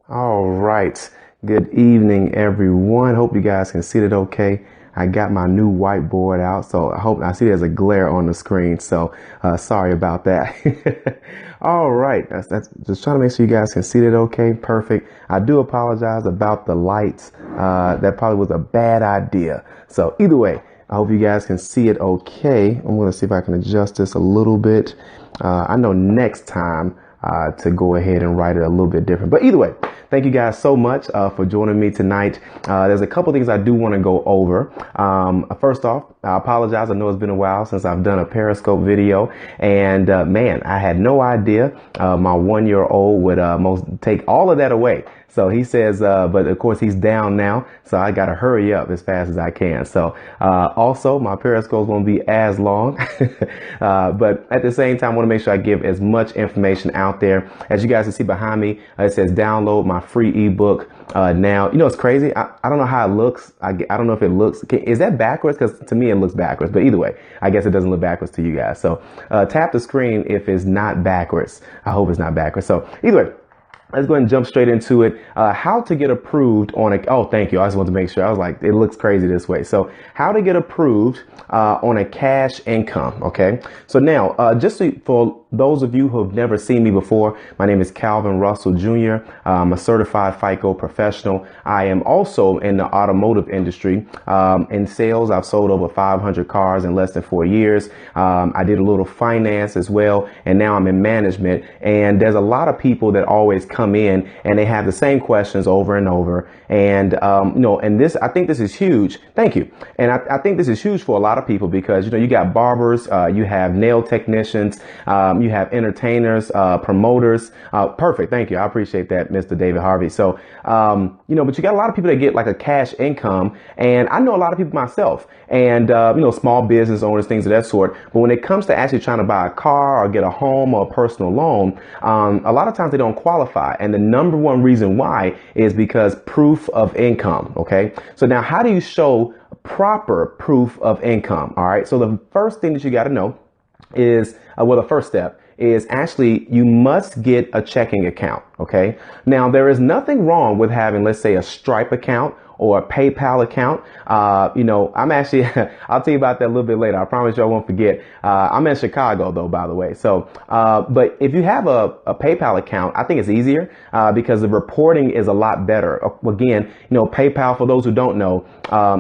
All right. Good evening, everyone. Hope you guys can see it okay. I got my new whiteboard out, so I see there's a glare on the screen. So sorry about that. All right. That's just trying to make sure you guys can see it okay. Perfect. I do apologize about the lights. That probably was a bad idea. So either way, I hope you guys can see it okay. I'm going to see if I can adjust this a little bit. I know next time to go ahead and write it a little bit different. But either way, thank you guys so much for joining me tonight. There's a couple things I do want to go over. First off, I apologize. I know it's been a while since I've done a Periscope video. And man, I had no idea my 1-year-old would most take all of that away. So he says, but of course he's down now, so I got to hurry up as fast as I can. So also my Periscope won't be as long, but at the same time, I want to make sure I give as much information out there. As you guys can see behind me, it says download my free ebook now. You know, it's crazy. I don't know how it looks. I don't know if it looks, is that backwards? Because to me, it looks backwards. But either way, I guess it doesn't look backwards to you guys. So tap the screen if it's not backwards. I hope it's not backwards. So either way, let's go ahead and jump straight into it. How to get approved on oh, thank you. I just wanted to make sure. I was like, it looks crazy this way. So how to get approved on a cash income. Okay. So now, for those of you who have never seen me before, my name is Calvin Russell Jr. I'm a certified FICO professional. I am also in the automotive industry. In sales, I've sold over 500 cars in less than 4 years. I did a little finance as well. And now I'm in management. And there's a lot of people that always come in and they have the same questions over and over. And, I think this is huge. Thank you. And I think this is huge for a lot of people because, you got barbers, you have nail technicians, you have entertainers, promoters. Perfect. Thank you. I appreciate that, Mr. David Harvey. So, but you got a lot of people that get like a cash income. And I know a lot of people myself and, small business owners, things of that sort. But when it comes to actually trying to buy a car or get a home or a personal loan, a lot of times they don't qualify. And the number one reason why is because proof of income. OK, so now how do you show proper proof of income? All right. So the first thing that you got to know is the first step is actually you must get a checking account. OK, now there is nothing wrong with having, let's say, a Stripe account or a PayPal account. I'm actually, I'll tell you about that a little bit later. I promise you I won't forget. I'm in Chicago though, by the way. So, but if you have a PayPal account, I think it's easier, because the reporting is a lot better. Again, PayPal, for those who don't know,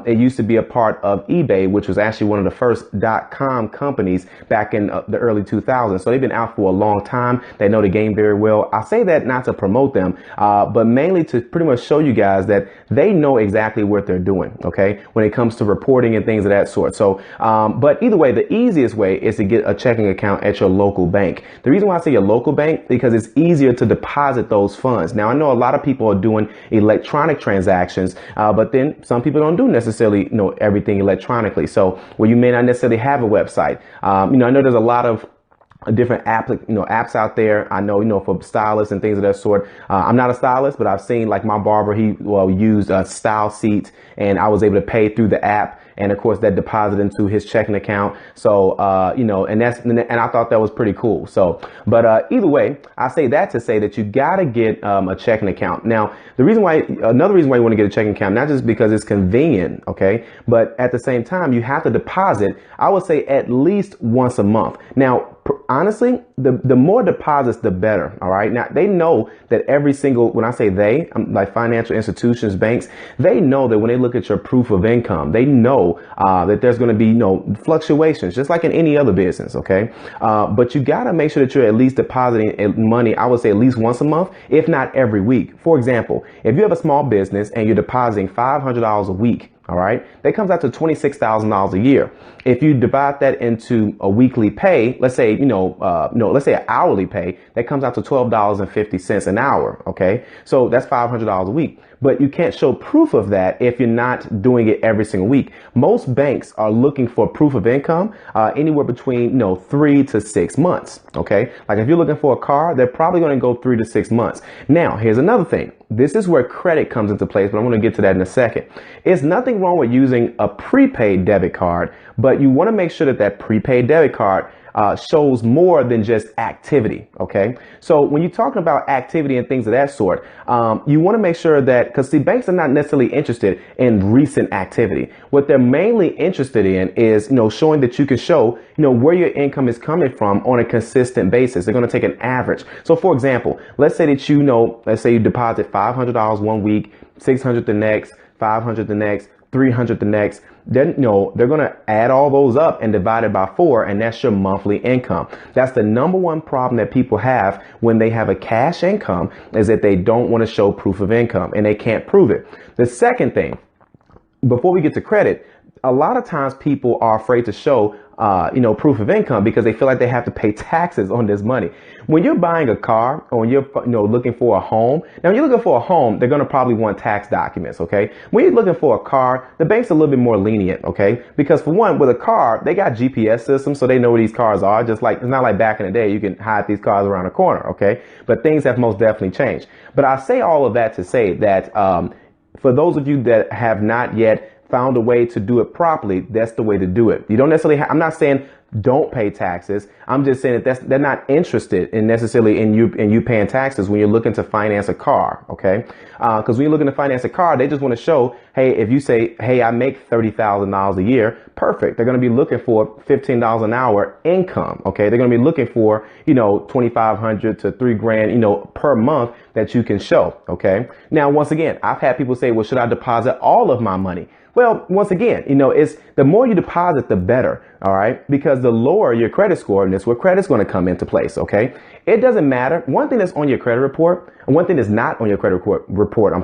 it used to be a part of eBay, which was actually one of the first .com companies back in the early 2000s. So they've been out for a long time. They know the game very well. I say that not to promote them, but mainly to pretty much show you guys that they know exactly what they're doing. Okay. When it comes to reporting and things of that sort. So, but either way, the easiest way is to get a checking account at your local bank. The reason why I say your local bank, because it's easier to deposit those funds. Now, I know a lot of people are doing electronic transactions, but then some people don't do necessarily, everything electronically. So where you may not necessarily have a website. I know there's a lot of different apps out there. I know, for stylists and things of that sort. I'm not a stylist, but I've seen like my barber, he used a Style Seat and I was able to pay through the app. And of course that deposited into his checking account. So, and I thought that was pretty cool. So, but, either way, I say that to say that you got to get, a checking account. Now, another reason why you want to get a checking account, not just because it's convenient. Okay. But at the same time, you have to deposit, I would say at least once a month. Now, honestly, the more deposits, the better. All right. Now they know that when I say they, like financial institutions, banks, they know that when they look at your proof of income, they know that there's going to be fluctuations, just like in any other business. OK, but you got to make sure that you're at least depositing money. I would say at least once a month, if not every week. For example, if you have a small business and you're depositing $500 a week, all right, that comes out to $26,000 a year. If you divide that into a weekly pay, let's say, let's say an hourly pay, that comes out to $12.50 an hour. OK, so that's $500 a week. But you can't show proof of that if you're not doing it every single week. Most banks are looking for proof of income anywhere between 3 to 6 months. OK, like if you're looking for a car, they're probably going to go 3 to 6 months. Now, here's another thing. This is where credit comes into place, but I'm going to get to that in a second. It's nothing wrong with using a prepaid debit card, but you want to make sure that prepaid debit card shows more than just activity. Okay. So when you're talking about activity and things of that sort, you want to make sure that, because the banks are not necessarily interested in recent activity. What they're mainly interested in is, showing that you can show, where your income is coming from on a consistent basis. They're going to take an average. So for example, let's say that, let's say you deposit $500 one week, $600 the next, $500 the next, $300 the next. Then they're going to add all those up and divide it by 4, and that's your monthly income. That's the number one problem that people have when they have a cash income, is that they don't want to show proof of income and they can't prove it. The second thing, before we get to credit, a lot of times people are afraid to show proof of income because they feel like they have to pay taxes on this money. When you're buying a car, or when you're looking for a home, now when you're looking for a home, they're going to probably want tax documents. Okay. When you're looking for a car, the bank's a little bit more lenient. Okay. Because for one, with a car, they got GPS systems, so they know where these cars are. Just like, it's not like back in the day, you can hide these cars around a corner. Okay. But things have most definitely changed. But I say all of that to say that, for those of you that have not yet found a way to do it properly, that's the way to do it. You don't necessarily I'm not saying don't pay taxes. I'm just saying that they're not interested in necessarily in you paying taxes when you're looking to finance a car. Okay. Because when you're looking to finance a car, they just want to show, hey, if you say, hey, I make $30,000 a year, perfect. They're going to be looking for $15 an hour income. Okay. They're going to be looking for, $2,500 to $3,000, per month that you can show. Okay. Now, once again, I've had people say, well, should I deposit all of my money? Well, once again, it's the more you deposit, the better. All right. Because the lower your credit score, and that's where credit's going to come into place. OK, it doesn't matter. One thing that's on your credit report, and one thing that's not on your credit report,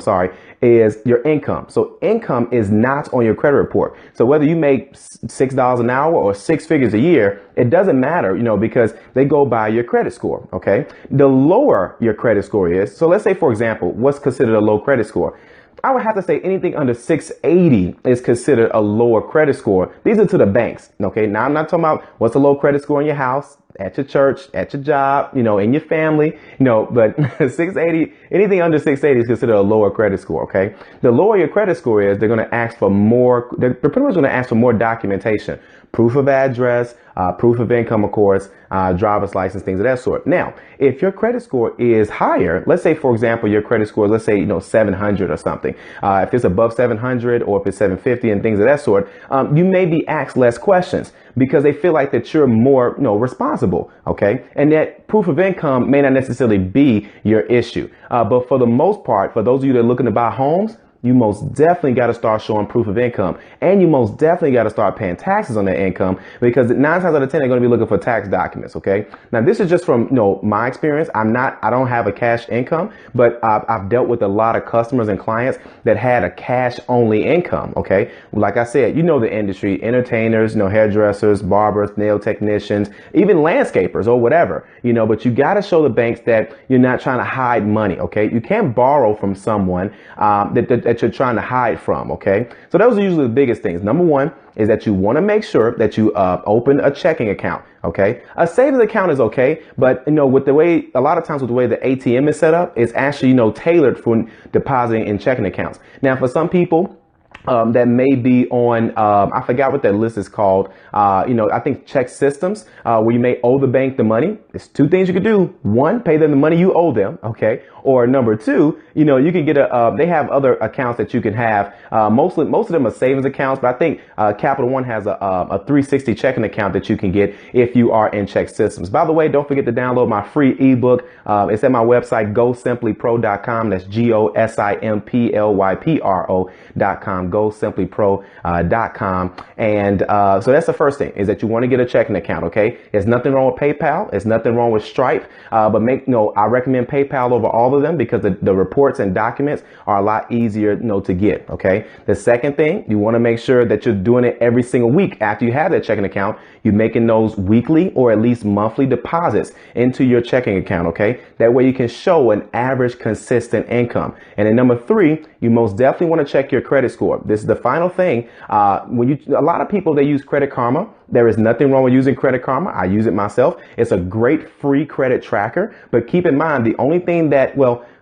is your income. So income is not on your credit report. So whether you make $6 an hour or 6 figures a year, it doesn't matter, because they go by your credit score. OK, the lower your credit score is. So let's say, for example, what's considered a low credit score? I would have to say anything under 680 is considered a lower credit score. These are to the banks. Okay. Now I'm not talking about what's a low credit score in your house, at your church, at your job, in your family, but 680, anything under 680 is considered a lower credit score. Okay. The lower your credit score is, they're going to ask for more. They're pretty much going to ask for more documentation, proof of address, proof of income, of course, driver's license, things of that sort. Now, if your credit score is higher, let's say, for example, your credit score, let's say, 700 or something. If it's above 700 or if it's 750 and things of that sort, you may be asked less questions because they feel like that you're more, responsible. Okay. And that proof of income may not necessarily be your issue. But for the most part, for those of you that are looking to buy homes, you most definitely got to start showing proof of income, and you most definitely got to start paying taxes on that income, because 9 times out of 10 they're going to be looking for tax documents. Okay. Now this is just from my experience. I don't have a cash income, but I've dealt with a lot of customers and clients that had a cash only income. Okay. Like I said, the industry, entertainers, hairdressers, barbers, nail technicians, even landscapers or whatever, but you got to show the banks that you're not trying to hide money. Okay. You can't borrow from someone that you're trying to hide from. Okay. So those are usually the biggest things. Number one is that you want to make sure that you open a checking account. Okay. A savings account is okay. But, with the way, a lot of times with the way the ATM is set up, it's actually, tailored for depositing in checking accounts. Now, for some people, that may be on, I forgot what that list is called. I think check systems, where you may owe the bank the money. There's 2 things you could do. 1, pay them the money you owe them. Okay. Or number 2, you can get they have other accounts that you can have. Most of them are savings accounts, but I think, Capital One has a 360 checking account that you can get if you are in check systems. By the way, don't forget to download my free ebook. It's at my website, gosimplypro.com. That's GOSIMPLYPRO.com. GoSimplyPro.com. And so that's the first thing, is that you want to get a checking account. Okay. There's nothing wrong with PayPal. There's nothing wrong with Stripe. But I recommend PayPal over all of them because the reports and documents are a lot easier, to get. Okay. The second thing, you want to make sure that you're doing it every single week after you have that checking account. You're making those weekly or at least monthly deposits into your checking account. Okay. That way you can show an average consistent income. And then number 3, you most definitely want to check your credit score. This is the final thing. A lot of people, they use Credit Karma. There is nothing wrong with using Credit Karma. I use it myself. It's a great free credit tracker, but keep in mind the only thing that,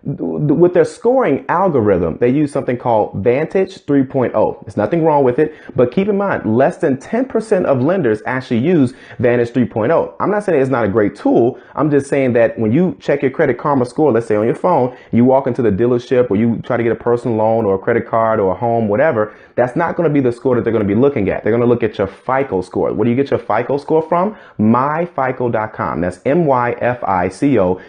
with their scoring algorithm, they use something called Vantage 3.0. There's nothing wrong with it, but keep in mind, less than 10% of lenders actually use Vantage 3.0. I'm not saying it's not a great tool. I'm just saying that when you check your Credit Karma score, let's say on your phone, you walk into the dealership or you try to get a personal loan or a credit card or a home, whatever, that's not going to be the score that they're going to be looking at. They're going to look at your FICO score. Where do you get your FICO score from? myfico.com. That's myfico.com.